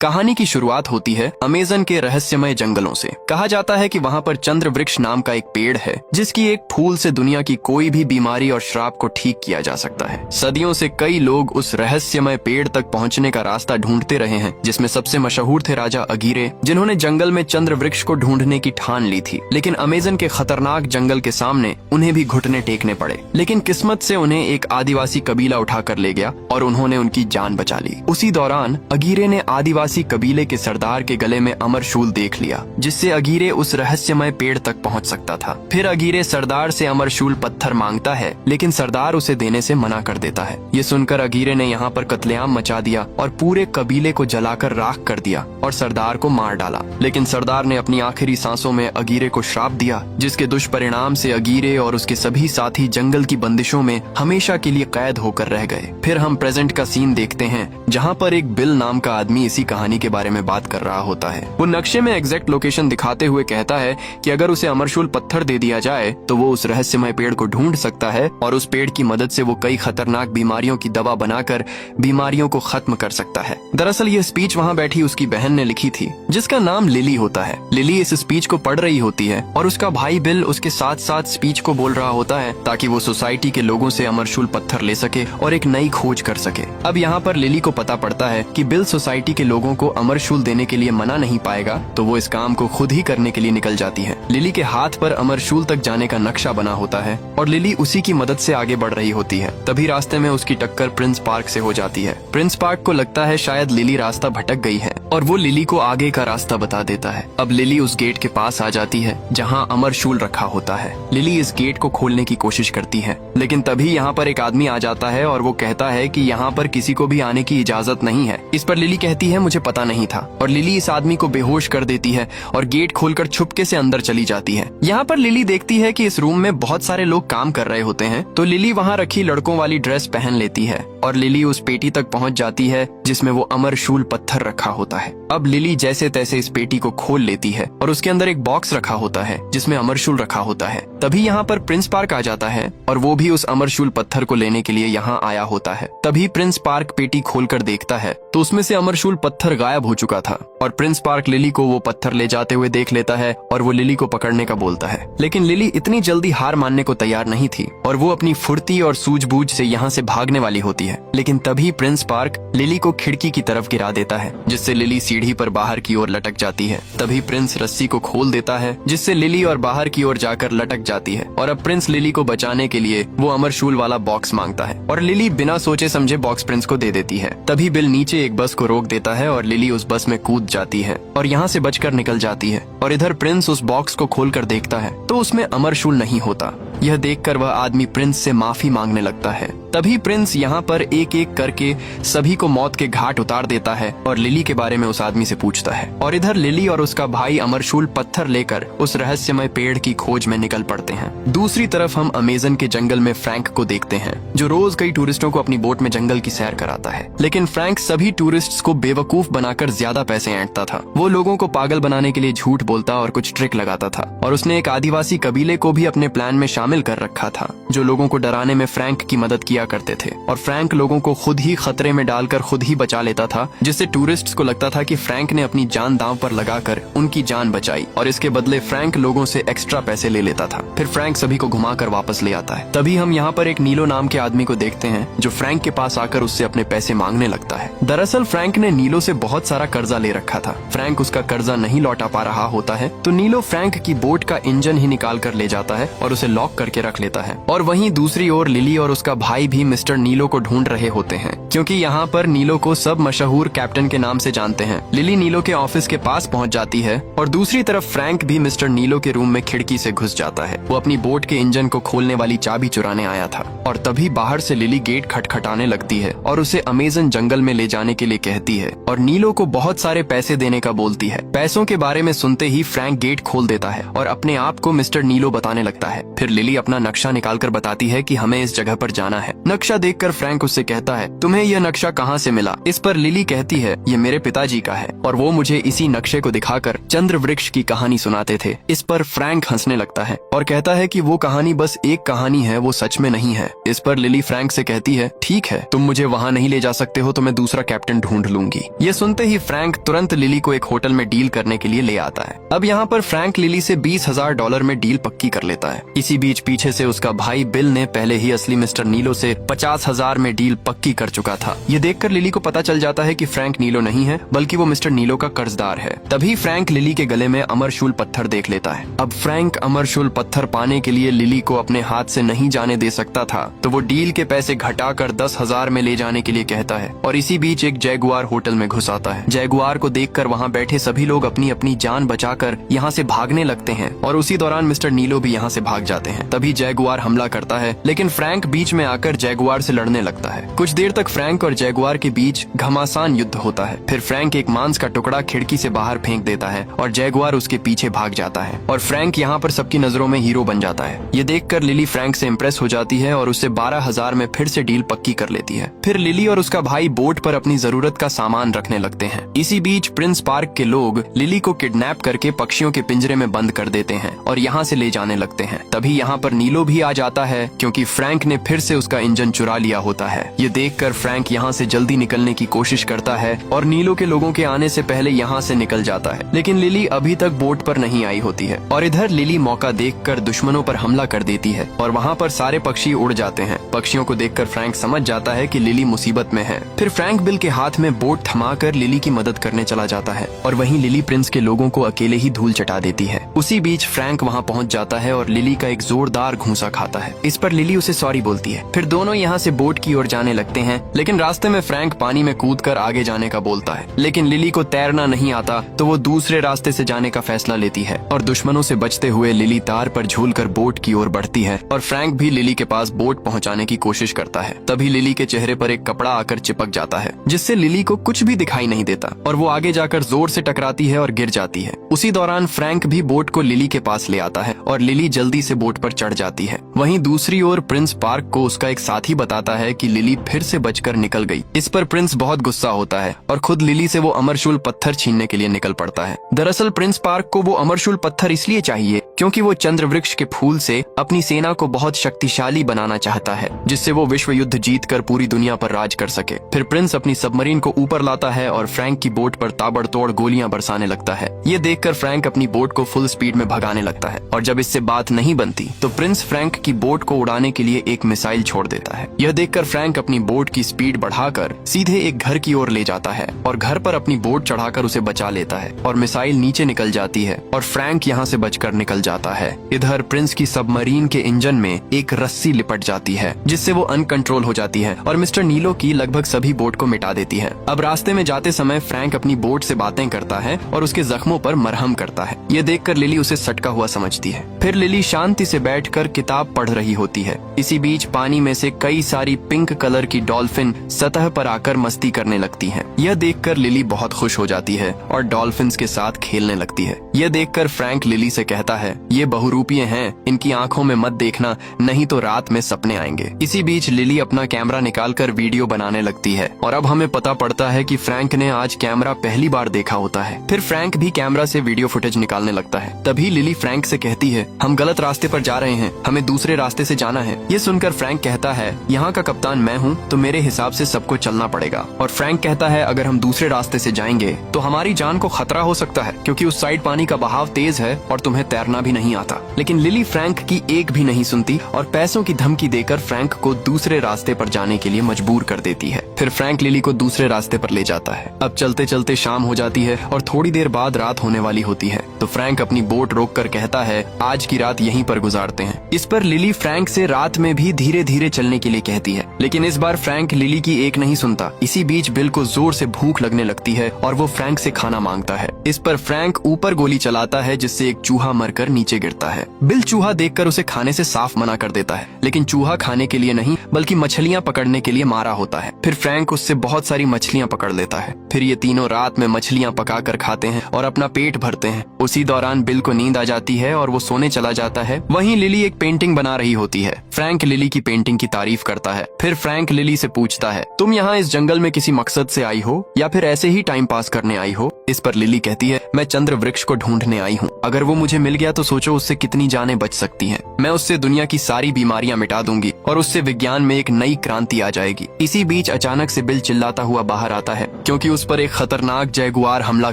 कहानी की शुरुआत होती है अमेज़न के रहस्यमय जंगलों से। कहा जाता है कि वहाँ पर चंद्र वृक्ष नाम का एक पेड़ है जिसकी एक फूल से दुनिया की कोई भी बीमारी और श्राप को ठीक किया जा सकता है। सदियों से कई लोग उस रहस्यमय पेड़ तक पहुँचने का रास्ता ढूंढते रहे हैं, जिसमें सबसे मशहूर थे राजा अगीरे, जिन्होंने जंगल में चंद्र वृक्ष को ढूंढने की ठान ली थी। लेकिन अमेज़न के खतरनाक जंगल के सामने उन्हें भी घुटने टेकने पड़े। लेकिन किस्मत से उन्हें एक आदिवासी कबीला उठा कर ले गया और उन्होंने उनकी जान बचा ली। उसी दौरान अगीरे ने आदिवासी कबीले के सरदार के गले में अमर शूल देख लिया, जिससे अगीरे उस रहस्यमय पेड़ तक पहुंच सकता था। फिर अगीरे सरदार से अमर शूल पत्थर मांगता है, लेकिन सरदार उसे देने से मना कर देता है। ये सुनकर अगीरे ने यहाँ पर कत्लेआम मचा दिया और पूरे कबीले को जलाकर राख कर दिया और सरदार को मार डाला। लेकिन सरदार ने अपनी आखिरी सांसों में अगीरे को श्राप दिया, जिसके दुष्परिणाम से अगीरे और उसके सभी साथी जंगल की बंदिशों में हमेशा के लिए कैद होकर रह गए। फिर हम प्रेजेंट का सीन देखते हैं, जहाँ पर एक बिल नाम का आदमी इसी कहानी के बारे में बात कर रहा होता है। वो नक्शे में एग्जैक्ट लोकेशन दिखाते हुए कहता है कि अगर उसे अमरशूल पत्थर दे दिया जाए तो वो उस रहस्यमय पेड़ को ढूंढ सकता है और उस पेड़ की मदद से वो कई खतरनाक बीमारियों की दवा बनाकर बीमारियों को खत्म कर सकता है। दरअसल ये स्पीच वहाँ बैठी उसकी बहन ने लिखी थी, जिसका नाम लिली होता है। लिली इस स्पीच को पढ़ रही होती है और उसका भाई बिल उसके साथ साथ स्पीच को बोल रहा होता है ताकि वो सोसाइटी के लोगों से अमरशूल पत्थर ले सके और एक नई खोज कर सके। अब यहाँ पर लिली को पता पड़ता है कि बिल सोसाइटी के लोगों को अमरशूल देने के लिए मना नहीं पाएगा, तो वो इस काम को खुद ही करने के लिए निकल जाती है। लिली के हाथ पर अमरशूल तक जाने का नक्शा बना होता है और लिली उसी की मदद से आगे बढ़ रही होती है। तभी रास्ते में उसकी टक्कर प्रिंस पार्क से हो जाती है। प्रिंस पार्क को लगता है शायद लिली रास्ता भटक गई है और वो लिली को आगे का रास्ता बता देता है। अब लिली उस गेट के पास आ जाती है जहाँ अमरशूल रखा होता है। लिली इस गेट को खोलने की कोशिश करती है, लेकिन तभी यहाँ पर एक आदमी आ जाता है और वो कहता है कि यहाँ पर किसी को भी आने की इजाजत नहीं है। इस पर लिली कहती है मुझे पता नहीं था, और लिली इस आदमी को बेहोश कर देती है और गेट खोलकर छुपके से अंदर चली जाती है। यहाँ पर लिली देखती है कि इस रूम में बहुत सारे लोग काम कर रहे होते हैं, तो लिली वहाँ रखी लड़कों वाली ड्रेस पहन लेती है और लिली उस पेटी तक पहुँच जाती है जिसमें वो अमरशूल पत्थर रखा होता है। अब लिली जैसे तैसे इस पेटी को खोल लेती है और उसके अंदर एक बॉक्स रखा होता है जिसमें अमरशूल रखा होता है। तभी यहाँ पर प्रिंस पार्क आ जाता है और वो भी उस अमरशूल पत्थर को लेने के लिए यहाँ आया होता है। तभी प्रिंस पार्क पेटी खोलकर देखता है तो उसमें से अमरशूल पत्थर गायब हो चुका था और प्रिंस पार्क लिली को वो पत्थर ले जाते हुए देख लेता है और वो लिली को पकड़ने का बोलता है। लेकिन लिली इतनी जल्दी हार मानने को तैयार नहीं थी और वो अपनी फुर्ती और सूझबूझ से यहाँ से भागने वाली होती है। लेकिन तभी प्रिंस पार्क लिली को खिड़की की तरफ गिरा देता है, जिससे लिली सीढ़ी पर बाहर की ओर लटक जाती है। तभी प्रिंस रस्सी को खोल देता है, जिससे लिली और बाहर की ओर जाकर लटक जाती है और अब प्रिंस लिली को बचाने के लिए वो अमरशूल वाला बॉक्स मांगता है और लिली बिना सोचे समझे बॉक्स प्रिंस को दे देती है। तभी बिल नीचे एक बस को रोक देता है और लिली उस बस में कूद जाती है और यहाँ से बचकर निकल जाती है। और इधर प्रिंस उस बॉक्स को खोलकर देखता है तो उसमें अमरशूल नहीं होता। यह देखकर वह आदमी प्रिंस से माफी मांगने लगता है। तभी प्रिंस यहाँ पर एक एक करके सभी को मौत के घाट उतार देता है और लिली के बारे में उस आदमी से पूछता है। और इधर लिली और उसका भाई अमरशूल पत्थर लेकर उस रहस्यमय पेड़ की खोज में निकल पड़ते हैं। दूसरी तरफ हम अमेज़न के जंगल में फ्रैंक को देखते हैं, जो रोज कई टूरिस्टों को अपनी बोट में जंगल की सैर कराता है। लेकिन फ्रैंक सभी टूरिस्ट्स को बेवकूफ बनाकर ज्यादा पैसे ऐंठता था। वो लोगों को पागल बनाने के लिए झूठ बोलता और कुछ ट्रिक लगाता था और उसने एक आदिवासी कबीले को भी अपने प्लान में शामिल कर रखा था, जो लोगों को डराने में फ्रैंक की मदद किया करते थे। और फ्रैंक लोगों को खुद ही खतरे में डालकर खुद ही बचा लेता था, जिससे टूरिस्ट्स को लगता था कि फ्रैंक ने अपनी जान दांव पर लगाकर उनकी जान बचाई और इसके बदले फ्रैंक लोगों से एक्स्ट्रा पैसे ले लेता था। फिर फ्रैंक सभी को घुमाकर वापस ले आता है। तभी हम यहाँ पर एक नीलो नाम के आदमी को देखते हैं, जो फ्रैंक के पास आकर उससे अपने पैसे मांगने लगता है। दरअसल फ्रैंक ने नीलो से बहुत सारा कर्जा ले रखा था। फ्रैंक उसका कर्जा नहीं लौटा पा रहा होता है, तो नीलो फ्रैंक की बोट का इंजन ही निकाल कर ले जाता है और उसे लॉक करके रख लेता है। और वहीं दूसरी ओर लिली और उसका भाई भी मिस्टर नीलो को ढूंढ रहे होते हैं, क्योंकि यहाँ पर नीलो को सब मशहूर कैप्टन के नाम से जानते हैं। लिली नीलो के ऑफिस के पास पहुँच जाती है और दूसरी तरफ फ्रैंक भी मिस्टर नीलो के रूम में खिड़की से घुस जाता है। वो अपनी बोट के इंजन को खोलने वाली चाबी चुराने आया था और तभी बाहर से लिली गेट खटखटाने लगती है और उसे अमेज़न जंगल में ले जाने के लिए कहती है और नीलो को बहुत सारे पैसे देने का बोलती है। पैसों के बारे में सुनते ही फ्रैंक गेट खोल देता है और अपने आप को मिस्टर नीलो बताने लगता है। फिर लिली अपना नक्शा निकालकर बताती है कि हमें इस जगह पर जाना है। नक्शा देखकर फ्रैंक उससे कहता है, तुम्हें यह नक्शा कहाँ से मिला? इस पर लिली कहती है, ये मेरे पिताजी का है और वो मुझे इसी नक्शे को दिखाकर चंद्र वृक्ष की कहानी सुनाते थे। इस पर फ्रैंक हंसने लगता है और कहता है कि वो कहानी बस एक कहानी है, वो सच में नहीं है। इस पर लिली फ्रैंक से कहती है, ठीक है, तुम मुझे वहाँ नहीं ले जा सकते हो तो मैं दूसरा कैप्टन ढूंढ लूंगी। ये सुनते ही फ्रैंक तुरंत लिली को एक होटल में डील करने के लिए ले आता है। अब यहाँ पर फ्रैंक लिली से $20,000 में डील पक्की कर लेता है। इसी बीच पीछे से उसका भाई बिल ने पहले ही असली मिस्टर नीलो से 50,000 में डील पक्की कर चुका था। ये देखकर लिली को पता चल जाता है कि फ्रैंक नीलो नहीं है बल्कि वो मिस्टर नीलो का कर्जदार है। तभी फ्रैंक लिली के गले में अमरशूल पत्थर देख लेता है। अब फ्रैंक अमरशूल पत्थर पाने के लिए लिली को अपने हाथ से नहीं जाने दे सकता था, तो वो डील के पैसे घटाकर 10,000 में ले जाने के लिए कहता है और इसी बीच एक जैगुआर होटल में घुस आता है। जैगुआर को देखकर वहाँ बैठे सभी लोग अपनी अपनी जान बचाकर यहाँ से भागने लगते हैं और उसी दौरान मिस्टर नीलो भी यहाँ से भाग जाते हैं। तभी जैगुआर हमला करता है, लेकिन फ्रैंक बीच में आकर जैगुआर से लड़ने लगता है। कुछ देर तक फ्रैंक और जैगुआर के बीच घमासान युद्ध होता है। फिर फ्रैंक एक मांस का टुकड़ा खिड़की से बाहर फेंक देता है और जैगुआर उसके पीछे भाग जाता है और फ्रैंक यहाँ पर सबकी नजरों में हीरो बन जाता है। ये देखकर लिली फ्रैंक से इम्प्रेस हो जाती है और उससे 12,000 में फिर से डील पक्की कर लेती है। फिर लिली और उसका भाई बोट पर अपनी जरूरत का सामान रखने लगते हैं। इसी बीच प्रिंस पार्क के लोग लिली को किडनैप करके पक्षियों के पिंजरे में बंद कर देते हैं और यहाँ से ले जाने लगते हैं। तभी यहाँ पर नीलो भी आ जाता है क्योंकि फ्रैंक ने फिर से उसका इंजन चुरा लिया होता है। ये देखकर फ्रैंक यहाँ से जल्दी निकलने की कोशिश करता है और नीलो के लोगों के आने से पहले यहाँ से निकल जाता है, लेकिन लिली अभी तक बोट पर नहीं आई होती है और इधर लिली मौका देखकर दुश्मनों पर हमला कर देती है और वहाँ पर सारे पक्षी उड़ जाते हैं। पक्षियों को देखकर फ्रैंक समझ जाता है कि लिली मुसीबत में है। फिर फ्रैंक बिल के हाथ में बोट थमाकर लिली की मदद करने चला जाता है और वहीं लिली प्रिंस के लोगों को अकेले ही धूल चटा देती है। उसी बीच फ्रैंक वहाँ पहुँच जाता है और लिली का एक जोरदार घूंसा खाता है। इस पर लिली उसे सॉरी बोलती है। फिर दोनों यहाँ से बोट की ओर जाने लगते हैं, लेकिन रास्ते में फ्रैंक पानी में कूदकर आगे जाने का बोलता है, लेकिन लिली को तैरना नहीं आता तो वो दूसरे रास्ते से जाने का फैसला लेती है और दुश्मनों से बचते हुए लिली तार पर झूलकर बोट की ओर बढ़ती है और फ्रैंक भी लिली के पास बोट पहुंचाने की कोशिश करता है। तभी लिली के चेहरे पर एक कपड़ा आकर चिपक जाता है जिससे लिली को कुछ भी दिखाई नहीं देता और वो आगे जाकर जोर से टकराती है और गिर जाती है। उसी दौरान फ्रैंक भी बोट को लिली के पास ले आता है और लिली जल्दी से बोट पर चढ़ जाती है। वहीं दूसरी ओर प्रिंस पार्क को उसका एक साथी बताता है कि लिली फिर से बचकर निकल गई। इस पर प्रिंस बहुत गुस्सा होता है और खुद लिली से वो अमरशूल पत्थर छीनने के लिए निकल पड़ता है। दरअसल प्रिंस पार्क को वो अमरशूल पत्थर इसलिए चाहिए क्योंकि वो चंद्र वृक्ष के फूल से अपनी सेना को बहुत शक्तिशाली बनाना चाहता है, जिससे वो विश्व युद्ध जीतकर पूरी दुनिया पर राज कर सके। फिर प्रिंस अपनी सबमरीन को ऊपर लाता है और फ्रैंक की बोट पर ताबड़तोड़ गोलियां बरसाने लगता है। ये देखकर फ्रैंक अपनी बोट को फुल स्पीड में भगाने लगता है और जब इससे बात नहीं बनती तो प्रिंस फ्रैंक की बोट को उड़ाने के लिए एक मिसाइल छोड़ देता है। यह देखकर फ्रैंक अपनी बोट की स्पीड बढ़ाकर सीधे एक घर की ओर ले जाता है और घर पर अपनी बोट चढ़ाकर उसे बचा लेता है और मिसाइल नीचे निकल जाती है और फ्रैंक यहाँ से बचकर निकल जाता है। इधर प्रिंस की सबमरीन के इंजन में एक रस्सी लिपट जाती है जिससे वो अनकंट्रोल हो जाती है और मिस्टर नीलो की लगभग सभी बोट को मिटा देती है। अब रास्ते में जाते समय फ्रैंक अपनी बोट से बातें करता है और उसके जख्मों पर मरहम करता है। ये देखकर लिली उसे सटका हुआ समझती है। फिर लिली शांति से बैठकर किताब पढ़ रही होती है। इसी बीच पानी में से कई सारी पिंक कलर की डॉल्फिन सतह पर आकर मस्ती करने लगती हैं। यह देखकर लिली बहुत खुश हो जाती है और डॉल्फिन्स के साथ खेलने लगती है। यह देखकर फ्रैंक लिली से कहता है, ये बहुरूपीय हैं, इनकी आंखों में मत देखना, नहीं तो रात में सपने आएंगे। इसी बीच लिली अपना कैमरा निकालकर वीडियो बनाने लगती है और अब हमें पता पड़ता है कि फ्रैंक ने आज कैमरा पहली बार देखा होता है। फिर फ्रैंक भी कैमरा से वीडियो फुटेज निकालने लगता है। तभी लिली फ्रैंक से कहती है, हम गलत रास्ते पर जा रहे हैं, हमें दूसरे रास्ते से जाना है। ये सुनकर फ्रैंक कहता है, यहाँ का कप्तान मैं हूँ तो मेरे हिसाब से सबको चलना पड़ेगा। और फ्रैंक कहता है, अगर हम दूसरे रास्ते से जाएंगे तो हमारी जान को खतरा हो सकता है क्योंकि उस साइड पानी का बहाव तेज है और तुम्हें तैरना भी नहीं आता। लेकिन लिली फ्रैंक की एक भी नहीं सुनती और पैसों की धमकी देकर फ्रैंक को दूसरे रास्ते पर जाने के लिए मजबूर कर देती है। फिर फ्रैंक लिली को दूसरे रास्ते पर ले जाता है। अब चलते चलते शाम हो जाती है और थोड़ी देर बाद रात होने वाली होती है तो फ्रैंक अपनी बोट रोककर कहता है, आज की रात यहीं पर गुजारते हैं। इस पर लिली फ्रैंक से रात में भी धीरे धीरे चलने के लिए कहती है, लेकिन इस बार फ्रैंक लिली की एक नहीं सुनता। इसी बीच बिल को जोर से भूख लगने लगती है और वो फ्रैंक से खाना मांगता है। इस पर फ्रैंक ऊपर गोली चलाता है जिससे एक चूहा मरकर नीचे गिरता है। बिल चूहा देखकर उसे खाने से साफ मना कर देता है, लेकिन चूहा खाने के लिए नहीं बल्कि मछलियाँ पकड़ने के लिए मारा होता है। फिर फ्रैंक उससे बहुत सारी मछलियाँ पकड़ लेता है। फिर ये तीनों रात में मछलियाँ पकाकर खाते हैं और अपना पेट भरते हैं। उसी उसी दौरान बिल को नींद आ जाती है और वो सोने चला जाता है। वहीं लिली एक पेंटिंग बना रही होती है। फ्रैंक लिली की पेंटिंग की तारीफ करता है। फिर फ्रैंक लिली से पूछता है, तुम यहाँ इस जंगल में किसी मकसद से आई हो या फिर ऐसे ही टाइम पास करने आई हो? इस पर लिली कहती है, मैं चंद्र वृक्ष को ढूंढने आई हूँ। अगर वो मुझे मिल गया तो सोचो उससे कितनी जानें बच सकती हैं। मैं उससे दुनिया की सारी बीमारियां मिटा दूंगी और उससे विज्ञान में एक नई क्रांति आ जाएगी। इसी बीच अचानक से बिल चिल्लाता हुआ बाहर आता है क्योंकि उस पर एक खतरनाक जैगुआर हमला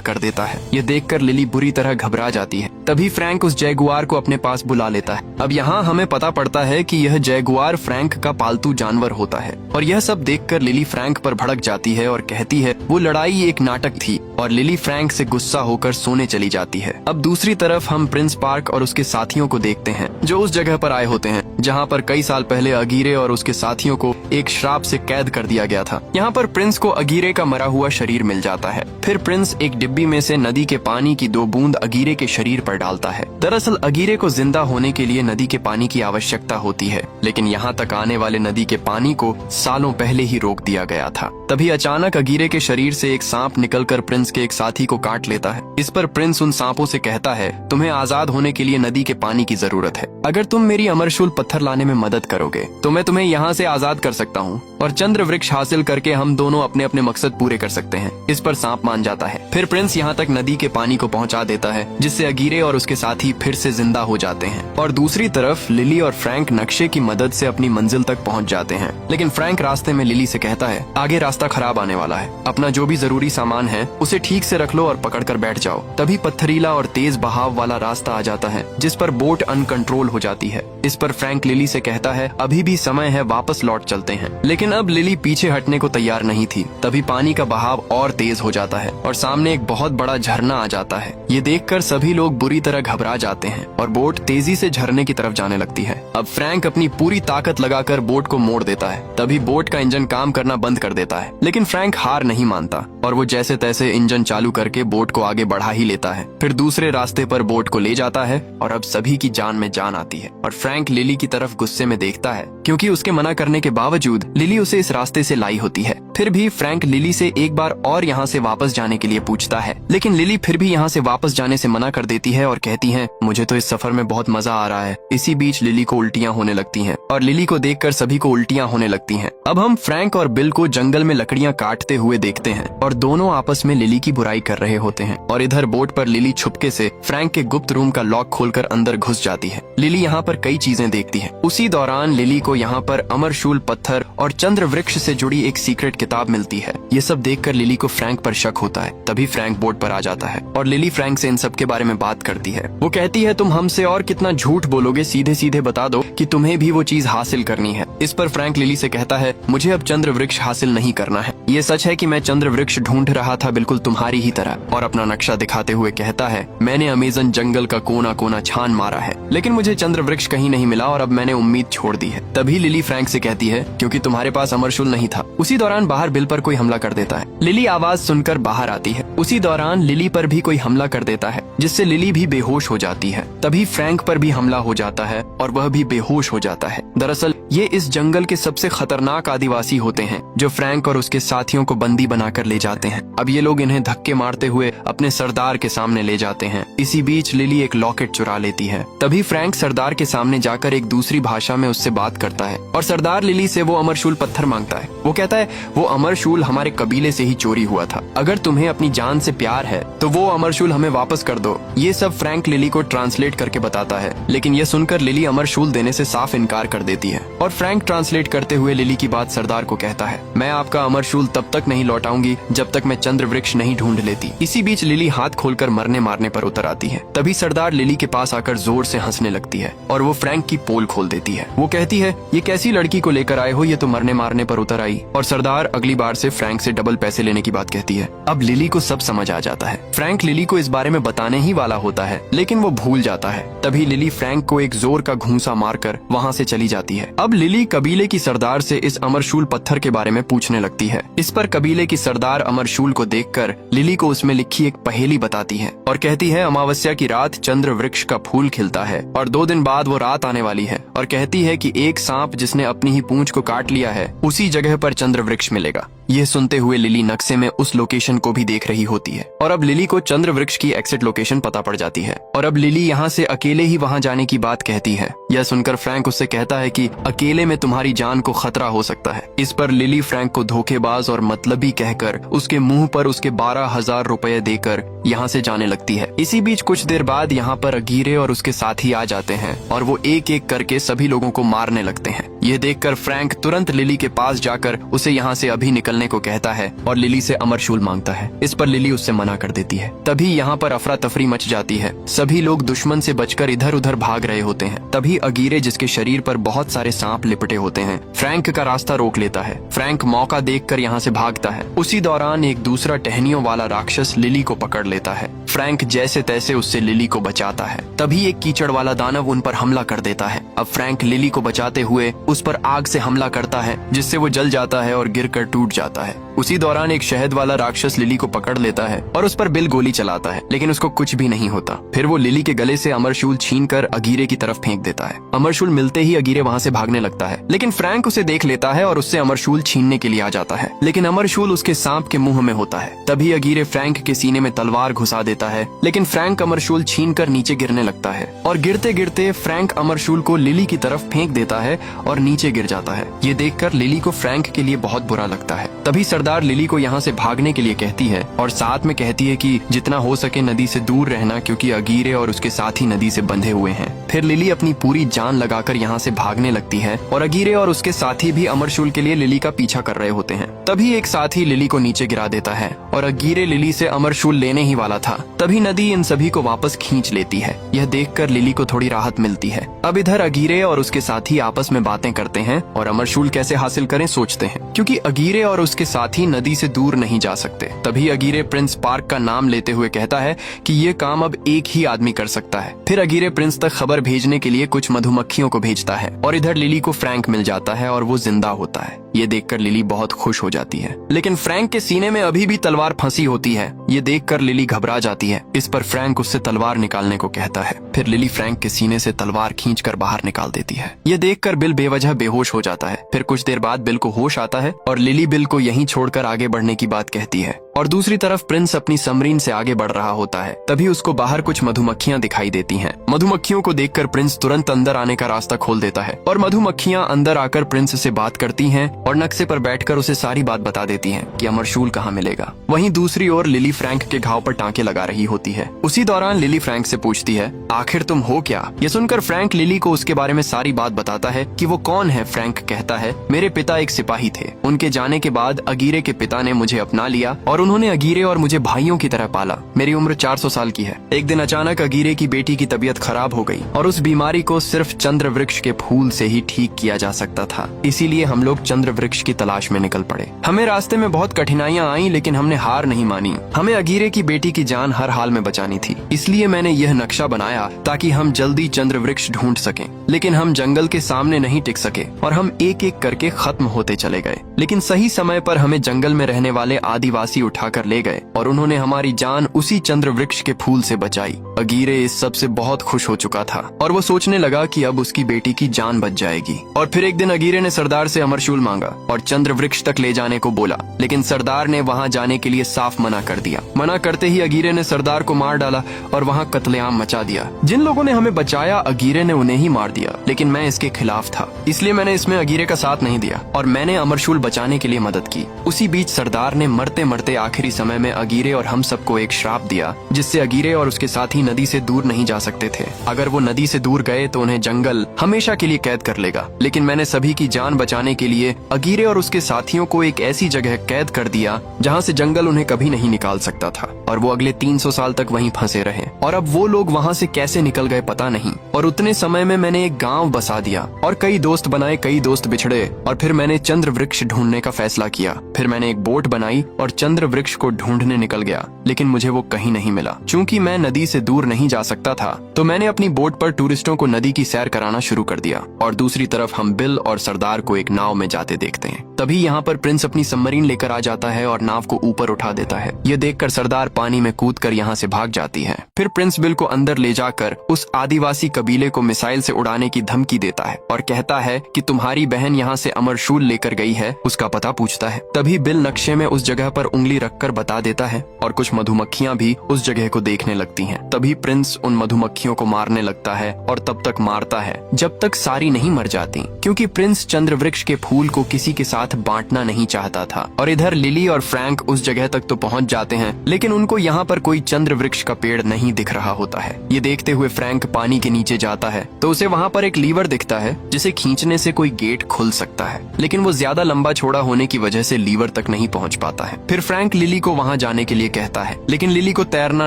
कर देता है। ये देखकर लिली बुरी तरह घबरा जाती है। तभी फ्रैंक उस जैगुआर को अपने पास बुला लेता है। अब यहाँ हमें पता पड़ता है कि यह जैगुआर फ्रैंक का पालतू जानवर होता है और यह सब देखकर लिली फ्रैंक पर भड़क जाती है और कहती है वो लड़ाई एक नाटक थी और लिली फ्रैंक से गुस्सा होकर सोने चली जाती है। अब दूसरी तरफ हम प्रिंस पार्क और उसके साथियों को देखते हैं जो उस जगह पर आए होते हैं जहाँ पर कई साल पहले अगीरे और उसके साथियों को एक श्राप से कैद कर दिया गया था। यहाँ पर प्रिंस को अगीरे का मरा हुआ शरीर मिल जाता है। फिर प्रिंस एक डिब्बी में से नदी के पानी की 2 बूंद अगीरे के शरीर पर डालता है। दरअसल अगीरे को जिंदा होने के लिए नदी के पानी की आवश्यकता होती है, लेकिन यहाँ तक आने वाले नदी के पानी को सालों पहले ही रोक दिया गया था। तभी अचानक अगीरे के शरीर से एक सांप निकलकर प्रिंस के एक साथी को काट लेता है। इस पर प्रिंस उन सांपों से कहता है, तुम्हें आजाद होने के लिए नदी के पानी की जरूरत है। अगर तुम मेरी अमरशूल पत्थर लाने में मदद करोगे तो मैं तुम्हें यहाँ से आजाद कर सकता हूँ और चंद्र वृक्ष हासिल करके हम दोनों अपने अपने मकसद पूरे कर सकते हैं। इस पर सांप मान जाता है। फिर प्रिंस यहाँ तक नदी के पानी को पहुँचा देता है जिससे अगीरे और उसके साथी फिर से जिंदा हो जाते हैं। और दूसरी तरफ लिली और फ्रैंक नक्शे की मदद से अपनी मंजिल तक पहुँच जाते हैं, लेकिन फ्रैंक रास्ते में लिली से कहता है, आगे रास्ता खराब आने वाला है, अपना जो भी जरूरी सामान है उसे ठीक से रख लो और पकड़ कर बैठ जाओ। तभी पत्थरीला और तेज बहाव वाला रास्ता आ जाता है जिस पर बोट अनकंट्रोल हो जाती है। इस पर फ्रैंक लिली से कहता है, अभी भी समय है, वापस लौट चलते हैं। लेकिन अब लिली पीछे हटने को तैयार नहीं थी। तभी पानी का बहाव और तेज हो जाता है और सामने एक बहुत बड़ा झरना आ जाता है। ये देखकर सभी लोग बुरी तरह घबरा जाते हैं और बोट तेजी से झरने की तरफ जाने लगती है। अब फ्रैंक अपनी पूरी ताकत लगाकर बोट को मोड़ देता है। तभी बोट का इंजन काम करना बंद कर देता है, लेकिन फ्रैंक हार नहीं मानता और वो जैसे तैसे इंजन चालू करके बोट को आगे बढ़ा ही लेता है। फिर दूसरे रास्ते पर बोट को ले जाता है और अब सभी की जान में जान आती है और फ्रैंक लिली की तरफ गुस्से में देखता है क्योंकि उसके मना करने के बावजूद लिली उसे इस रास्ते से लाई होती है। फिर भी फ्रैंक लिली से एक बार और यहाँ से वापस जाने के लिए पूछता है, लेकिन लिली फिर भी यहाँ से वापस जाने से मना कर देती है और कहती है, मुझे तो इस सफर में बहुत मजा आ रहा है। इसी बीच लिली को उल्टियाँ होने लगती हैं और लिली को देखकर सभी को उल्टियाँ होने लगती हैं। अब हम फ्रैंक और बिल को जंगल में लकड़ियाँ काटते हुए देखते हैं और दोनों आपस में लिली की बुराई कर रहे होते हैं। और इधर बोट पर लिली छुपके से फ्रैंक के गुप्त रूम का लॉक खोलकर अंदर घुस जाती है। लिली यहाँ पर कई चीजें देखती है। उसी दौरान लिली को यहाँ पर अमरशूल पत्थर और चंद्र वृक्ष से जुड़ी एक सीक्रेट किताब मिलती है। ये सब देखकर लिली को फ्रैंक पर शक होता है। तभी फ्रैंक बोट पर आ जाता है और लिली फ्रैंक से इन सब के बारे में बात करती है। वो कहती है, तुम हमसे और कितना झूठ बोलोगे, सीधे सीधे बता दो कि तुम्हें भी वो चीज हासिल करनी है। इस पर फ्रैंक लिली से कहता है, मुझे अब चंद्र वृक्ष हासिल नहीं करना है। ये सच है कि मैं चंद्र वृक्ष ढूंढ रहा था, बिल्कुल तुम्हारी ही तरह। और अपना नक्शा दिखाते हुए कहता है, मैंने अमेज़न जंगल का कोना कोना छान मारा है, लेकिन मुझे चंद्र वृक्ष कहीं नहीं मिला और अब मैंने उम्मीद छोड़ दी है। तभी लिली फ्रैंक से कहती है, क्योंकि तुम्हारे पास अमरशूल नहीं था। उसी दौरान बाहर बिल पर कोई हमला कर देता है। लिली आवाज सुनकर बाहर आती है। उसी दौरान लिली पर भी कोई हमला कर देता है जिससे लिली भी बेहोश हो जाती है। तभी फ्रैंक पर भी हमला हो जाता है और वह भी बेहोश हो जाता है। दरअसल ये इस जंगल के सबसे खतरनाक आदिवासी होते हैं जो फ्रैंक और उसके साथियों को बंदी बनाकर ले जाते हैं। अब ये लोग इन्हें धक्के मारते हुए अपने सरदार के सामने ले जाते हैं। इसी बीच लिली एक लॉकेट चुरा लेती है। तभी फ्रैंक सरदार के सामने जाकर एक दूसरी भाषा में उससे बात करता है और सरदार लिली से वो अमरशूल पत्थर मांगता है। वो कहता है, वो अमरशूल हमारे कबीले से ही चोरी हुआ था। अगर तुम्हें अपनी जान से प्यार है तो वो अमरशूल हमें वापस कर दो। ये सब फ्रैंक लिली को ट्रांसलेट करके बताता है, लेकिन ये सुनकर लिली अमरशूल देने से साफ इनकार कर देती है। और फ्रैंक ट्रांसलेट करते हुए लिली की बात सरदार को कहता है, मैं आपका अमरशूल तब तक नहीं लौटाऊंगी जब तक मैं चंद्र वृक्ष नहीं ढूंढ लेती। इसी बीच लिली हाथ खोलकर मरने मारने पर उतर आती है। तभी सरदार लिली के पास आकर जोर से हंसने लगती है और वो फ्रैंक की पोल खोल देती है। वो कहती है, ये कैसी लड़की को लेकर आए हो, ये तो मरने मारने पर उतर आई। और सरदार अगली बार से फ्रैंक से डबल पैसे लेने की बात कहती है। अब लिली को सब समझ आ जाता है। फ्रैंक लिली को इस बारे में बताने ही वाला होता है, लेकिन वो भूल जाता है। तभी लिली फ्रैंक को एक जोर का घूंसा मारकर वहाँ से चली जाती है। अब लिली कबीले की सरदार से इस अमरशूल पत्थर के बारे में पूछने लगती है। इस पर कबीले की सरदार अमरशूल को देखकर लिली को उसमें लिखी एक पहेली बताती है और कहती है, अमावस्या की रात चंद्र वृक्ष का फूल खिलता है और 2 दिन बाद वो रात आने वाली है। और कहती है कि एक सांप जिसने अपनी ही पूंछ को काट लिया है उसी जगह पर चंद्र वृक्ष मिलेगा। यह सुनते हुए लिली नक्शे में उस लोकेशन को भी देख रही होती है और अब लिली को चंद्र वृक्ष की एग्जिट लोकेशन पता पड़ जाती है और अब लिली यहाँ से अकेले ही वहाँ जाने की बात कहती है। यह सुनकर फ्रैंक उससे कहता है कि अकेले में तुम्हारी जान को खतरा हो सकता है। इस पर लिली फ्रैंक को धोखेबाज और मतलबी कहकर उसके मुंह पर उसके 12,000 रुपए देकर यहाँ से जाने लगती है। इसी बीच कुछ देर बाद यहाँ पर अगीरे और उसके साथी आ जाते हैं और वो एक एक करके सभी लोगों को मारने लगते हैं। यह देखकर फ्रैंक तुरंत लिली के पास जाकर उसे यहाँ से अभी निकलने को कहता है और लिली से अमरशूल मांगता है। इस पर लिली उससे मना कर देती है। तभी यहाँ पर अफरा तफरी मच जाती है। सभी लोग दुश्मन से बचकर इधर उधर भाग रहे होते हैं। तभी अगीरे, जिसके शरीर पर बहुत सारे सांप लिपटे होते हैं, फ्रैंक का रास्ता रोक लेता है। फ्रैंक मौका देखकर यहाँ से भागता है। उसी दौरान एक दूसरा टहनियों वाला राक्षस लिली को पकड़ लेता है। फ्रैंक जैसे तैसे उससे लिली को बचाता है। तभी एक कीचड़ वाला दानव उन पर हमला कर देता है। अब फ्रैंक लिली को बचाते हुए उस पर आग से हमला करता है, जिससे वो जल जाता है और गिरकर टूट जाता है। उसी दौरान एक शहद वाला राक्षस लिली को पकड़ लेता है और उस पर बिल गोली चलाता है, लेकिन उसको कुछ भी नहीं होता। फिर वो लिली के गले से अमरशूल छीनकर अगीरे की तरफ फेंक देता है। अमरशूल मिलते ही अगीरे वहाँ से भागने लगता है, लेकिन फ्रैंक उसे देख लेता है और उससे अमरशूल छीनने के लिए आ जाता है, लेकिन अमरशूल उसके सांप के मुंह में होता है। तभी अगीरे फ्रैंक के सीने में तलवार घुसा देता है, लेकिन फ्रैंक अमरशूल छीनकर नीचे गिरने लगता है और गिरते गिरते फ्रैंक अमरशूल को लिली की तरफ फेंक देता है और नीचे गिर जाता है। ये देखकर लिली को फ्रैंक के लिए बहुत बुरा लगता है। तभी सरदार लिली को यहाँ से भागने के लिए कहती है और साथ में कहती है कि जितना हो सके नदी से दूर रहना, क्योंकि अगीरे और उसके साथी नदी से बंधे हुए हैं। फिर लिली अपनी पूरी जान लगाकर यहाँ से भागने लगती है और अगीरे और उसके साथी भी अमरशूल के लिए लिली का पीछा कर रहे होते हैं। तभी एक साथी लिली को नीचे गिरा देता है और अगीरे लिली से अमरशूल लेने ही वाला था। तभी नदी इन सभी को वापस खींच लेती है। यह देखकर लिली को थोड़ी राहत मिलती है। अब इधर अगीरे और उसके साथी आपस में बातें करते हैं और अमरशूल कैसे हासिल करें सोचते हैं, क्योंकि अगीरे और उसके साथी नदी से दूर नहीं जा सकते। तभी अगीरे प्रिंस पार्क का नाम लेते हुए कहता है कि ये काम अब एक ही आदमी कर सकता है। फिर अगीरे प्रिंस तक खबर भेजने के लिए कुछ मधुमक्खियों को भेजता है और इधर लिली को फ्रैंक मिल जाता है और वो जिंदा होता है। ये देखकर लिली बहुत खुश हो जाती है, लेकिन फ्रैंक के सीने में अभी भी तलवार फंसी होती है। ये देखकर लिली घबरा जाती है। इस पर फ्रैंक उससे तलवार निकालने को कहता है। फिर लिली फ्रैंक के सीने से तलवार खींचकर बाहर निकाल देती है। ये देखकर बिल बेवजह बेहोश हो जाता है। फिर कुछ देर बाद बिल को होश आता है और लिली बिल को यहीं छोड़कर आगे बढ़ने की बात कहती है और दूसरी तरफ प्रिंस अपनी समरीन से आगे बढ़ रहा होता है। तभी उसको बाहर कुछ मधुमक्खियां दिखाई देती हैं। मधुमक्खियों को देखकर प्रिंस तुरंत अंदर आने का रास्ता खोल देता है और मधुमक्खियां अंदर आकर प्रिंस से बात करती हैं और नक्शे पर बैठकर उसे सारी बात बता देती हैं कि अमरशूल कहाँ मिलेगा। वहीं दूसरी ओर लिली फ्रैंक के घाव पर टांके लगा रही होती है। उसी दौरान लिली फ्रैंक से पूछती है, आखिर तुम हो क्या? ये सुनकर फ्रैंक लिली को उसके बारे में सारी बात बताता है कि वो कौन है। फ्रैंक कहता है, मेरे पिता एक सिपाही थे। उनके जाने के बाद अगीरे के पिता ने मुझे अपना लिया और उन्होंने अगीरे और मुझे भाइयों की तरह पाला। मेरी उम्र 400 साल की है। एक दिन अचानक अगीरे की बेटी की तबीयत खराब हो गई और उस बीमारी को सिर्फ चंद्र वृक्ष के फूल से ही ठीक किया जा सकता था। इसीलिए हम लोग चंद्र वृक्ष की तलाश में निकल पड़े। हमें रास्ते में बहुत कठिनाइयां आई, लेकिन हमने हार नहीं मानी। हमें अगीरे की बेटी की जान हर हाल में बचानी थी। इसलिए मैंने यह नक्शा बनाया ताकि हम जल्दी चंद्र वृक्ष ढूंढ सकें। लेकिन हम जंगल के सामने नहीं टिक सके और हम एक एक करके खत्म होते चले गए। लेकिन सही समय पर हमें जंगल में रहने वाले आदिवासी उठाकर ले गए और उन्होंने हमारी जान उसी चंद्र वृक्ष के फूल से बचाई। अगीरे इस सब से बहुत खुश हो चुका था और वो सोचने लगा कि अब उसकी बेटी की जान बच जाएगी। और फिर एक दिन अगीरे ने सरदार से अमरशूल मांगा और चंद्र वृक्ष तक ले जाने को बोला, लेकिन सरदार ने वहाँ जाने के लिए साफ मना कर दिया। मना करते ही अगीरे ने सरदार को मार डाला और वहाँ कत्लेआम मचा दिया। जिन लोगों ने हमें बचाया अगीरे ने उन्हें ही मार दिया, लेकिन मैं इसके खिलाफ था, इसलिए मैंने इसमें अगीरे का साथ नहीं दिया और मैंने अमरशूल बचाने के लिए मदद की। उसी बीच सरदार ने मरते मरते आखिरी समय में अगीरे और हम सबको एक श्राप दिया, जिससे अगीरे और उसके साथी नदी से दूर नहीं जा सकते थे। अगर वो नदी से दूर गए तो उन्हें जंगल हमेशा के लिए कैद कर लेगा। लेकिन मैंने सभी की जान बचाने के लिए अगीरे और उसके साथियों को एक ऐसी जगह कैद कर दिया जहाँ से जंगल उन्हें कभी नहीं निकाल सकता था और वो अगले 300 साल तक वहीं फंसे रहे। और अब वो लोग वहाँ से कैसे निकल गए पता नहीं। और उतने समय में मैंने एक गाँव बसा दिया और कई दोस्त बनाए, कई दोस्त बिछड़े और फिर मैंने चंद्र वृक्ष ढूंढने का फैसला किया। फिर मैंने एक बोट बनाई और चंद्र वृक्ष को ढूंढने निकल गया, लेकिन मुझे वो कहीं नहीं मिला। चूंकि मैं नदी से दूर नहीं जा सकता था, तो मैंने अपनी बोट पर टूरिस्टों को नदी की सैर कराना शुरू कर दिया और दूसरी तरफ हम बिल और सरदार को एक नाव में जाते देखते हैं। तभी यहाँ पर प्रिंस अपनी सबमरीन लेकर आ जाता है और नाव को ऊपर उठा देता है। ये देखकर सरदार पानी में कूदकर यहाँ से भाग जाती है। फिर प्रिंस बिल को अंदर ले जाकर उस आदिवासी कबीले को मिसाइल से उड़ाने की धमकी देता है और कहता है कि तुम्हारी बहन यहाँ से अमरशूल लेकर गई है, उसका पता पूछता है। तभी बिल नक्शे में उस जगह पर उंगली रखकर बता देता है और कुछ मधुमक्खियां भी उस जगह को देखने लगती हैं। तभी प्रिंस उन मधुमक्खियों को मारने लगता है और तब तक मारता है जब तक सारी नहीं मर जाती, क्योंकि प्रिंस चंद्रवृक्ष के फूल को किसी के साथ बांटना नहीं चाहता था। और इधर लिली और फ्रैंक उस जगह तक तो पहुंच जाते हैं, लेकिन उनको यहाँ पर कोई चंद्रवृक्ष का पेड़ नहीं दिख रहा होता है। ये देखते हुए फ्रैंक पानी के नीचे जाता है तो उसे वहाँ पर एक लीवर दिखता है जिसे खींचने से कोई गेट खुल सकता है, लेकिन वो ज्यादा लंबा चौड़ा होने की वजह से लीवर तक नहीं पहुँच पाता है। फिर फ्रैंक लिली को वहाँ जाने के लिए कहता है, लेकिन लिली को तैरना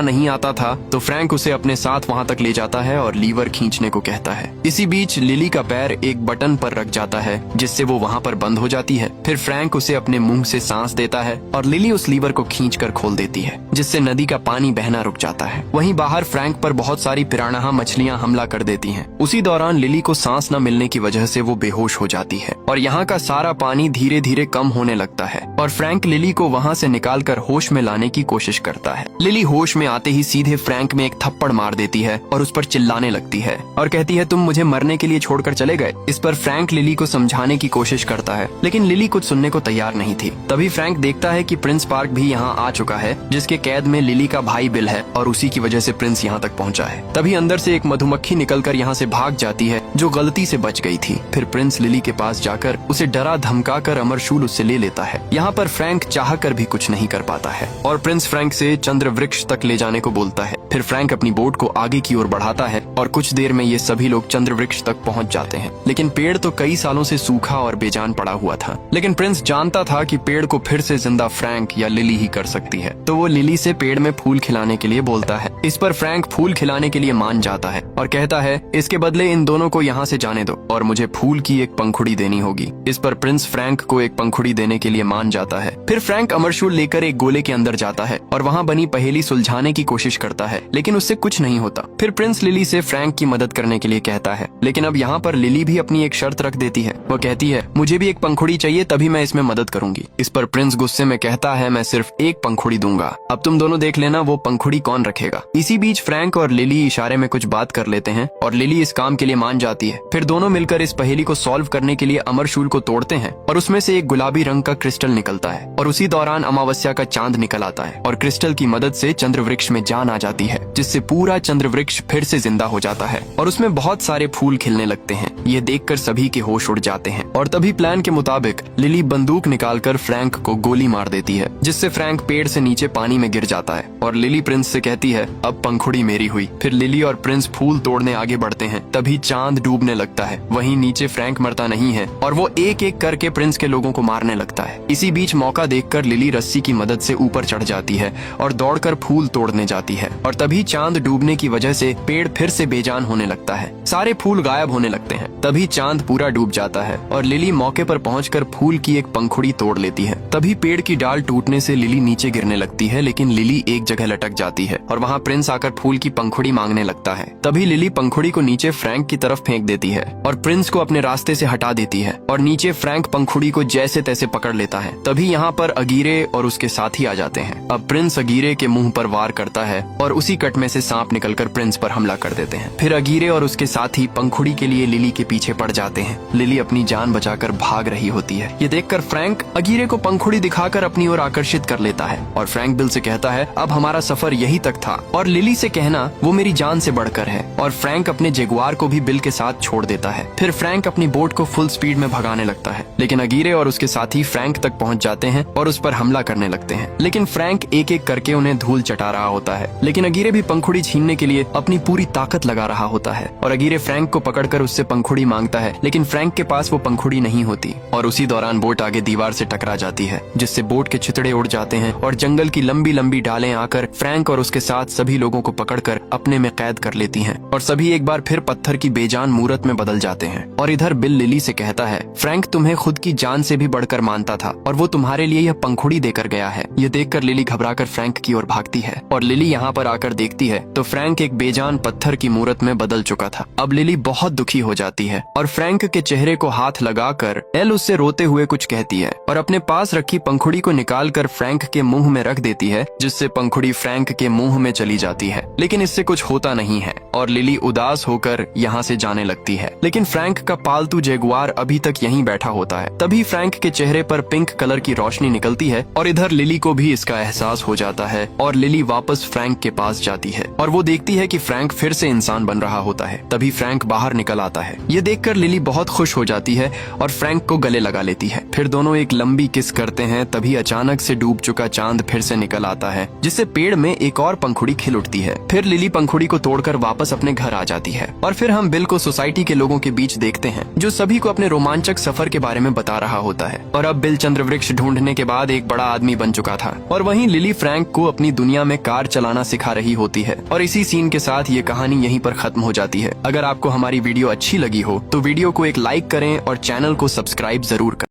नहीं आता था, तो फ्रैंक उसे अपने साथ वहाँ तक ले जाता है और लीवर खींचने को कहता है। इसी बीच लिली का पैर एक बटन पर रख जाता है जिससे वो वहाँ पर बंद हो जाती है। फिर फ्रैंक उसे अपने मुंह से सांस देता है और लिली उस लीवर को खींचकर खोल देती है, जिससे नदी का पानी बहना रुक जाता है। वहीं बाहर फ्रैंक पर बहुत सारी पिरान्हा मछलियां हमला कर देती हैं। उसी दौरान लिली को सांस न मिलने की वजह से वो बेहोश हो जाती है और यहाँ का सारा पानी धीरे धीरे कम होने लगता है और फ्रैंक लिली को वहाँ से निकालकर होश में लाने की कोशिश करता है। लिली होश में आते ही सीधे फ्रैंक में एक थप्पड़ मार देती है और उस पर चिल्लाने लगती है और कहती है, तुम मुझे मरने के लिए छोड़कर चले गए। इस पर फ्रैंक लिली को समझाने की कोशिश करता है, लेकिन लिली कुछ सुनने को तैयार नहीं थी। तभी फ्रैंक देखता है कि प्रिंस पार्क भी यहाँ आ चुका है, जिसके कैद में लिली का भाई बिल है और उसी की वजह से प्रिंस यहाँ तक पहुँचा है। तभी अंदर से एक मधुमक्खी निकलकर यहाँ से भाग जाती है जो गलती से बच गई थी। फिर प्रिंस लिली के पास जाकर उसे डरा धमका कर अमरशूल उससे ले लेता है। यहाँ पर फ्रैंक चाहकर भी कुछ नहीं कर पाता है और प्रिंस फ्रैंक से चंद्रवृक्ष तक ले जाने को बोलता है। फिर फ्रैंक अपनी बोट को आगे की ओर बढ़ाता है और कुछ देर में ये सभी लोग चंद्रवृक्ष तक पहुँच जाते हैं, लेकिन पेड़ तो कई सालों से सूखा और बेजान पड़ा हुआ था। लेकिन प्रिंस जानता था कि पेड़ को फिर से जिंदा फ्रैंक या लिली ही कर सकती है, तो वो लिली से पेड़ में फूल खिलाने के लिए बोलता है। इस पर फ्रैंक फूल खिलाने के लिए मान जाता है और कहता है, इसके बदले इन दोनों को यहाँ से जाने दो और मुझे फूल की एक पंखुड़ी देनी होगी। इस पर प्रिंस फ्रैंक को एक पंखुड़ी देने के लिए मान जाता है। फिर फ्रैंक अमरशूल लेकर एक गोले के अंदर जाता है और वहाँ बनी पहेली सुलझाने की कोशिश करता है, लेकिन उससे कुछ नहीं होता। फिर प्रिंस लिली से फ्रैंक की मदद करने के लिए कहता है, लेकिन अब यहाँ पर लिली भी अपनी एक शर्त रख देती है। वो कहती है, मुझे भी एक पंखुड़ी चाहिए, तभी मैं इसमें मदद करूंगी। इस पर प्रिंस गुस्से में कहता है, मैं सिर्फ एक पंखुड़ी दूंगा, अब तुम दोनों देख लेना वो पंखुड़ी कौन रखेगा। इसी बीच फ्रैंक और लिली इशारे में कुछ बात कर लेते हैं और लिली इस काम के लिए मान जाती है। फिर दोनों मिलकर इस पहेली को सॉल्व करने के लिए अमरशूल को तोड़ते हैं और उसमें से एक गुलाबी रंग का क्रिस्टल निकलता है और उसी दौरान अमावस्या का चांद निकल आता है और क्रिस्टल की मदद से चंद्रवृक्ष में जान आ जाती है, जिससे पूरा चंद्रवृक्ष फिर से जिंदा हो जाता है और उसमें बहुत सारे फूल खिलने लगते हैं। ये देखकर सभी के होश उड़ जाते हैं और तभी प्लान के मुताबिक लिली बंदूक निकालकर फ्रैंक को गोली मार देती है, जिससे फ्रैंक पेड़ से नीचे पानी में गिर जाता है और लिली प्रिंस से कहती है, अब पंखुड़ी मेरी हुई। फिर लिली और प्रिंस फूल तोड़ने आगे बढ़ते हैं। तभी चांद डूबने लगता है। वहीं नीचे फ्रैंक मरता नहीं है और वो एक एक करके प्रिंस के लोगों को मारने लगता है। इसी बीच मौका देखकर लिली रस्सी की मदद से ऊपर चढ़ जाती है और दौड़कर फूल तोड़ने जाती है और तभी चांद डूबने की वजह से पेड़ फिर से बेजान होने लगता है। सारे फूल गायब होने लगते हैं। तभी चांद पूरा डूब जाता है और लिली मौके पर पहुंचकर फूल की एक पंखुड़ी तोड़ लेती है। तभी पेड़ की डाल टूटने से लिली नीचे गिरने लगती है, लेकिन लिली एक जगह लटक जाती है और वहाँ प्रिंस आकर फूल की पंखुड़ी मांगने लगता है। तभी लिली पंखुड़ी को नीचे फ्रैंक की तरफ फेंक देती है और प्रिंस को अपने रास्ते से हटा देती है और नीचे फ्रैंक पंखुड़ी को जैसे तैसे पकड़ लेता है। तभी यहाँ पर अगीरे और उसके साथी आ जाते हैं। अब प्रिंस अगीरे के मुंह पर वार करता है और उसी कट में से सांप निकलकर प्रिंस पर हमला कर देते हैं। फिर अगीरे और उसके साथी पंखुड़ी के लिए लिली के पीछे पड़ जाते हैं। लिली अपनी जान बचाकर भाग रही होती है। ये देखकर फ्रैंक अगीरे को पंखुड़ी दिखाकर अपनी ओर आकर्षित कर लेता है और फ्रैंक बिल से कहता है, अब हमारा सफर यही तक था और लिली से कहना वो मेरी जान से बढ़कर है। और फ्रैंक अपने जगुआर को भी बिल के साथ छोड़ देता है। फिर फ्रैंक अपनी बोट को फुल स्पीड में भगाने लगता है, लेकिन अगीरे और उसके साथी फ्रैंक तक पहुंच जाते हैं और उस पर हमला करने लगते हैं। लेकिन फ्रैंक एक एक करके उन्हें धूल चटा रहा होता है, लेकिन अगीरे भी पंखुड़ी छीनने के लिए अपनी पूरी ताकत लगा रहा होता है और अगीरे फ्रैंक को पकड़कर उससे पंखुड़ी मांगता है, लेकिन फ्रैंक के पास वो पंखुड़ी नहीं होती और उसी दौरान बोट आगे दीवार से टकरा जाती है, जिससे बोट के छितड़े उड़ जाते हैं और जंगल की लंबी लंबी डालें आकर फ्रैंक और उसके साथ सभी सभी लोगों को पकड़कर अपने में कैद कर लेती हैं और सभी एक बार फिर पत्थर की बेजान मूरत में बदल जाते हैं। और इधर बिल लिली से कहता है, फ्रैंक तुम्हें खुद की जान से भी बढ़कर मानता था और वो तुम्हारे लिए यह पंखुड़ी देकर गया है। ये देखकर लिली घबराकर फ्रैंक की ओर भागती है और लिली यहाँ पर आकर देखती है तो फ्रैंक एक बेजान पत्थर की मूरत में बदल चुका था। अब लिली बहुत दुखी हो जाती है और फ्रैंक के चेहरे को हाथ लगाकर एल उससे रोते हुए कुछ कहती है और अपने पास रखी पंखुड़ी को निकालकर फ्रैंक के मुंह में रख देती है, जिससे पंखुड़ी फ्रैंक के मुंह में चली जाती है। लेकिन इससे कुछ होता नहीं है और लिली उदास होकर यहाँ से जाने लगती है। लेकिन फ्रैंक का पालतू जगुआर अभी तक यहीं बैठा होता है। तभी फ्रैंक के चेहरे पर पिंक कलर की रोशनी निकलती है और इधर लिली को भी इसका एहसास हो जाता है और लिली वापस फ्रैंक के पास जाती है और वो देखती है कि फ्रैंक फिर से इंसान बन रहा होता है। तभी फ्रैंक बाहर निकल आता है। ये देखकर लिली बहुत खुश हो जाती है और फ्रैंक को गले लगा लेती है। फिर दोनों एक लंबी किस करते हैं। तभी अचानक से डूब चुका चांद फिर से निकल आता है, जिससे पेड़ में एक और पंखुड़ी खिल उठती है। फिर लिली पंखुड़ी को तोड़कर वापस अपने घर आ जाती है और फिर हम बिल को सोसाइटी के लोगों के बीच देखते हैं, जो सभी को अपने रोमांचक सफर के बारे में बता रहा होता है। और अब बिल चंद्रवृक्ष ढूंढने के बाद एक बड़ा आदमी बन चुका था और वहीं लिली फ्रैंक को अपनी दुनिया में कार चलाना सिखा रही होती है। और इसी सीन के साथ ये कहानी यहीं पर खत्म हो जाती है। अगर आपको हमारी वीडियो अच्छी लगी हो तो वीडियो को एक लाइक करें और चैनल को सब्सक्राइब जरूर करें।